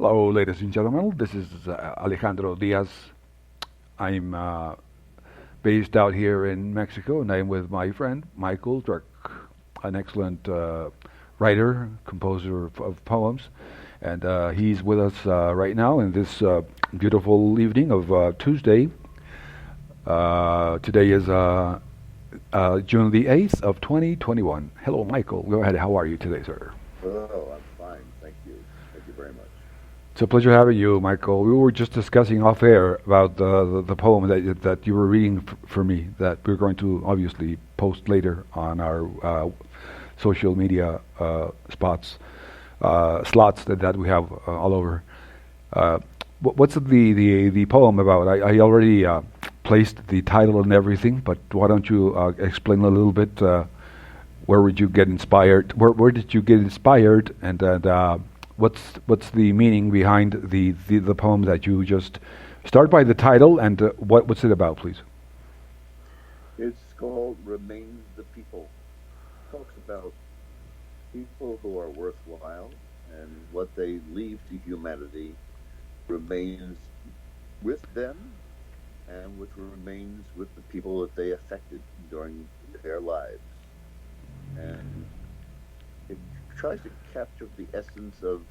Hello, ladies and gentlemen. This is Alejandro Diaz. I'm based out here in Mexico, and I'm with my friend Michael Druck, an excellent writer, composer of poems, and he's with us right now in this beautiful evening of Tuesday. Today is June the 8th of 2021. Hello, Michael. Go ahead. How are you today, sir? Oh, I'm fine. Thank you. Thank you very much. It's a pleasure having you, Michael. We were just discussing off air about the poem that you were reading for me that we're going to obviously post later on our social media slots that we have all over. What's the poem about? I already placed the title and everything, but why don't you explain a little bit? Where would you get inspired? Where did you get inspired? And what's the meaning behind the poem that you just start by the title and what's it about, please? It's called Remains the People. It talks about people who are worthwhile and what they leave to humanity remains with them and which remains with the people that they affected during their lives. And it tries to capture the essence of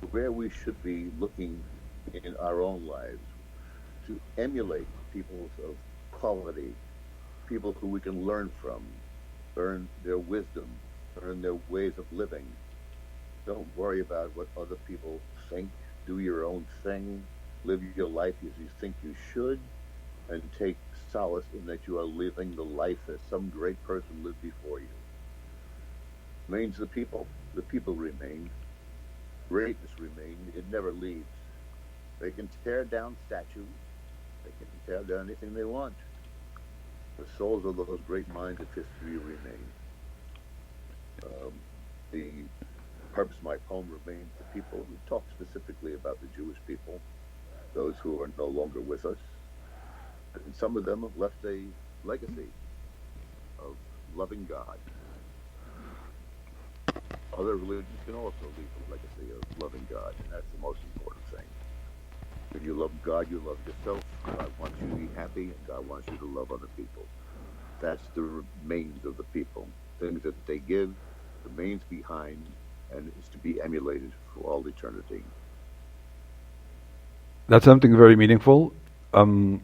where we should be looking in our own lives to emulate people of quality, people who we can learn from, learn their wisdom, learn their ways of living. Don't worry about what other people think. Do your own thing. Live your life as you think you should, and take solace in that you are living the life that some great person lived before you. Remains the people. The people remain. Greatness remains. It never leaves. They can tear down statues. They can tear down anything they want. The souls of those great minds of history remain. The purpose of my poem remains the people who talk specifically about the Jewish people, those who are no longer with us. And some of them have left a legacy of loving God. Other religions can also leave a legacy of loving God, and that's the most important thing. When you love God, you love yourself. God wants you to be happy, and God wants you to love other people. That's the remains of the people. Things that they give remains behind and is to be emulated for all eternity. That's something very meaningful. I'm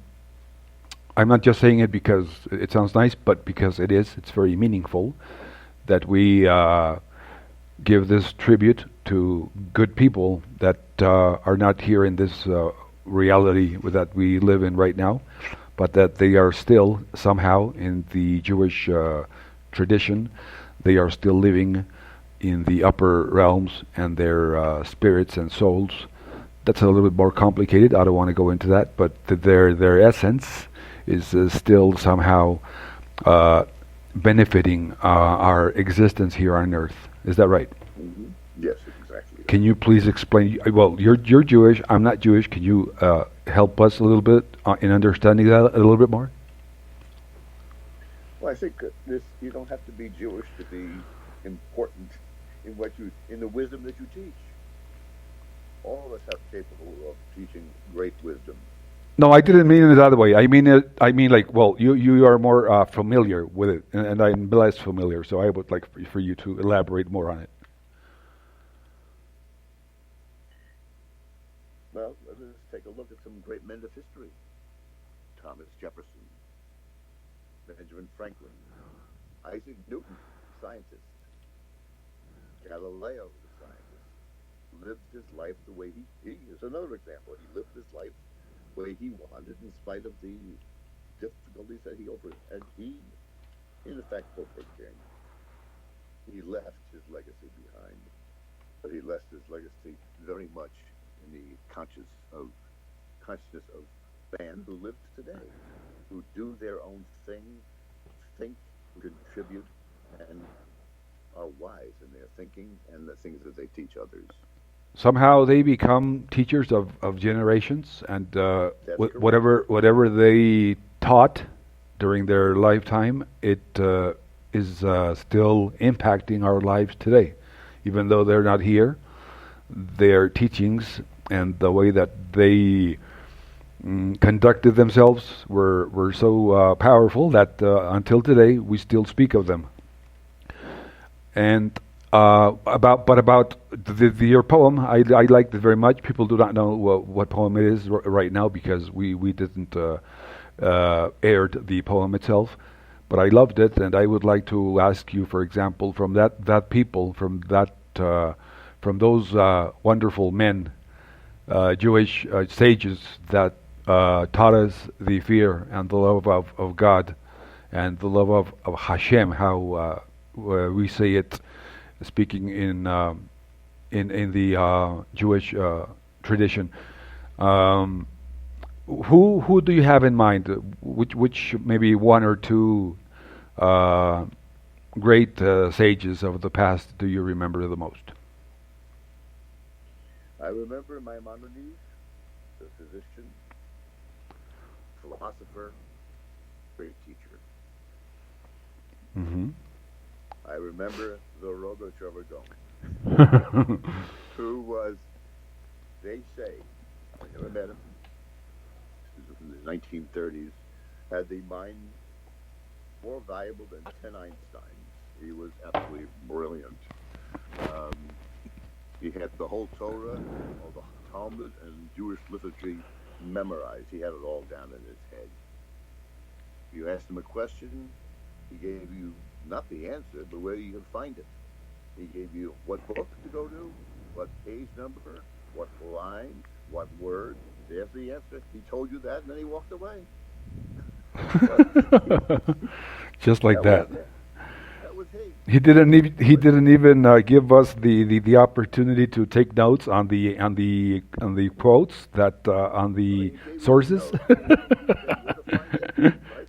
not just saying it because it sounds nice, but because it is. It's very meaningful that we give this tribute to good people that are not here in this reality that we live in right now, but that they are still somehow in the Jewish tradition. They are still living in the upper realms, and their spirits and souls. That's a little bit more complicated. I don't want to go into that, but their essence is still somehow benefiting our existence here on Earth. Is that right? Mm-hmm. Yes, exactly. Can you please explain? Well, you're Jewish. I'm not Jewish. Can you help us a little bit in understanding that a little bit more? Well, I think you don't have to be Jewish to be important in the wisdom that you teach. All of us are capable of teaching great wisdom. No, I didn't mean it that way. I mean it. I mean like, well, you are more familiar with it, and I'm less familiar. So I would like for you to elaborate more on it. Well, let's take a look at some great men of history. Thomas Jefferson, Benjamin Franklin, Isaac Newton, scientist, Galileo, the scientist, lived his life the way he is another example. He lived his life the way he wanted in spite of the difficulties that he overcame. And he, in effect, overcame. He left his legacy behind, but he left his legacy very much in the consciousness of man who lives today, who do their own thing, think, contribute, and are wise in their thinking and the things that they teach others. Somehow they become teachers of generations, and whatever they taught during their lifetime, it is still impacting our lives today. Even though they're not here, their teachings and the way that they conducted themselves were so powerful that until today we still speak of them. And about your poem, I liked it very much. People do not know what poem it is right now because we didn't aired the poem itself. But I loved it, and I would like to ask you, for example, from that people, from those wonderful men, Jewish sages that taught us the fear and the love of God and the love of Hashem, how we say it, speaking in the Jewish tradition. Who do you have in mind? Which maybe one or two great sages of the past do you remember the most? I remember Maimonides, the physician, philosopher, great teacher. Mm-hmm. I remember the Rogochover who was, they say, I never met him, this was in the 1930s, had the mind more valuable than 10 Einsteins. He was absolutely brilliant. He had the whole Torah, all the Talmud, and Jewish literature memorized. He had it all down in his head. You asked him a question, he gave you not the answer, but where you can find it. He gave you what book to go to, what page number, what line, what word. There's the answer. He told you that, and then he walked away. Just like that. That was he. He didn't even give us the opportunity to take notes on the quotes that on the sources. Write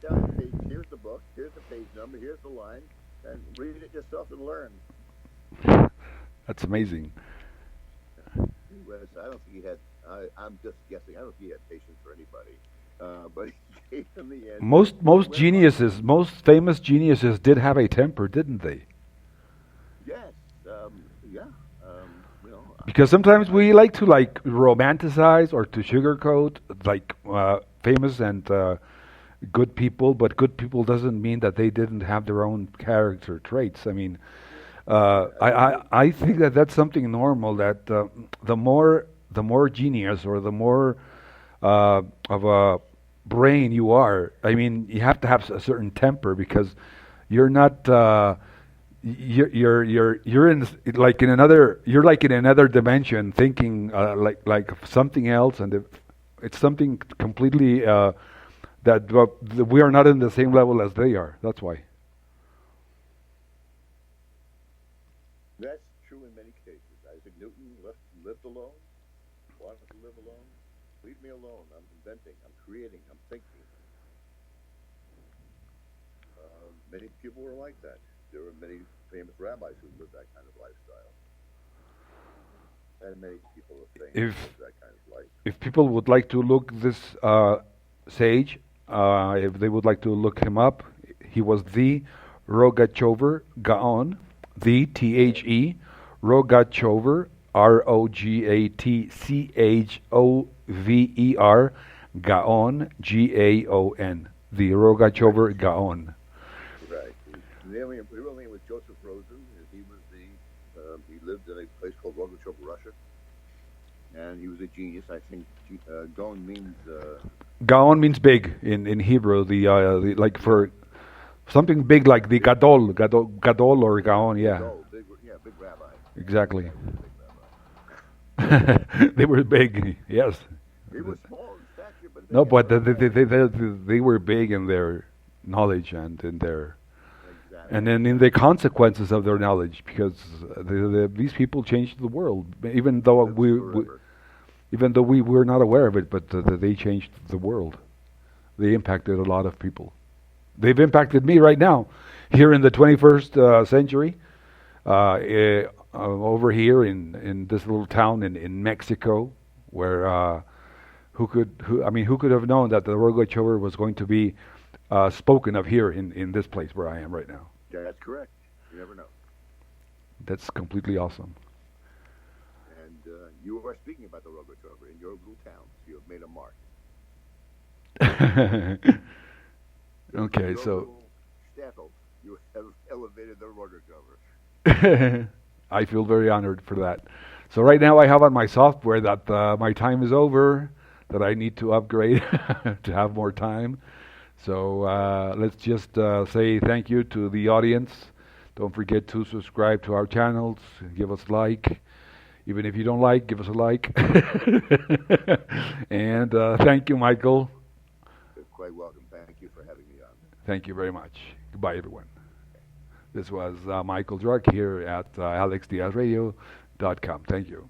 down the page. Here's the book. Here's the page number. Here's the line, and read it yourself and learn. That's amazing. I don't think he had. I'm just guessing. I don't think he had patience for anybody. But he gave them the end. Most geniuses, most famous geniuses, did have a temper, didn't they? Yes. Yeah. Because sometimes we like to romanticize or to sugarcoat famous and good people, but good people doesn't mean that they didn't have their own character traits. I mean, I think that that's something normal. That the more genius or the more of a brain you are, I mean, you have to have a certain temper because you're not. You're in another dimension, thinking like something else, and it's something completely that we are not in the same level as they are. That's why. That's true in many cases. Isaac Newton lived alone, wanted to live alone. Leave me alone. I'm inventing. I'm creating. I'm thinking. Many people were like that. There were many famous rabbis who lived that kind of lifestyle. And many people are famous who lived that kind of life. If people would like to look this sage, if they would like to look him up, he was the Rogachover Gaon, the T-H-E, Rogachover, R-O-G-A-T-C-H-O-V-E-R, Gaon, G-A-O-N, the Rogachover Gaon. Right. The real name was Joseph Rosen. He was he lived in a place called Rogachover, Russia, and he was a genius. I think Gaon means. Gaon means big in Hebrew. The like for something big like the Gadol or Gaon. Yeah. Gadol, big rabbi. Exactly. Big rabbi. They were big. Yes. He was small in stature, but no, but they were big in their knowledge and in their. Exactly. And then in the consequences of their knowledge, because these people changed the world, even though we were not aware of it, but they changed the world. They impacted a lot of people. They've impacted me right now, here in the 21st century, over here in this little town in Mexico, where who could have known that the Rogachover was going to be spoken of here in this place where I am right now. Yeah, that's correct. You never know. That's completely awesome. And you are speaking about the Road Rover in your little town. So you have made a mark. Okay, Your so little shtetl, you have elevated the Road Rover. I feel very honored for that. So right now I have on my software that my time is over, that I need to upgrade to have more time. So let's just say thank you to the audience. Don't forget to subscribe to our channels, give us a like. Even if you don't like, give us a like. And thank you, Michael. You're quite welcome. Thank you for having me on. Thank you very much. Goodbye, everyone. This was Michael Druck here at alexdiazradio.com. Thank you.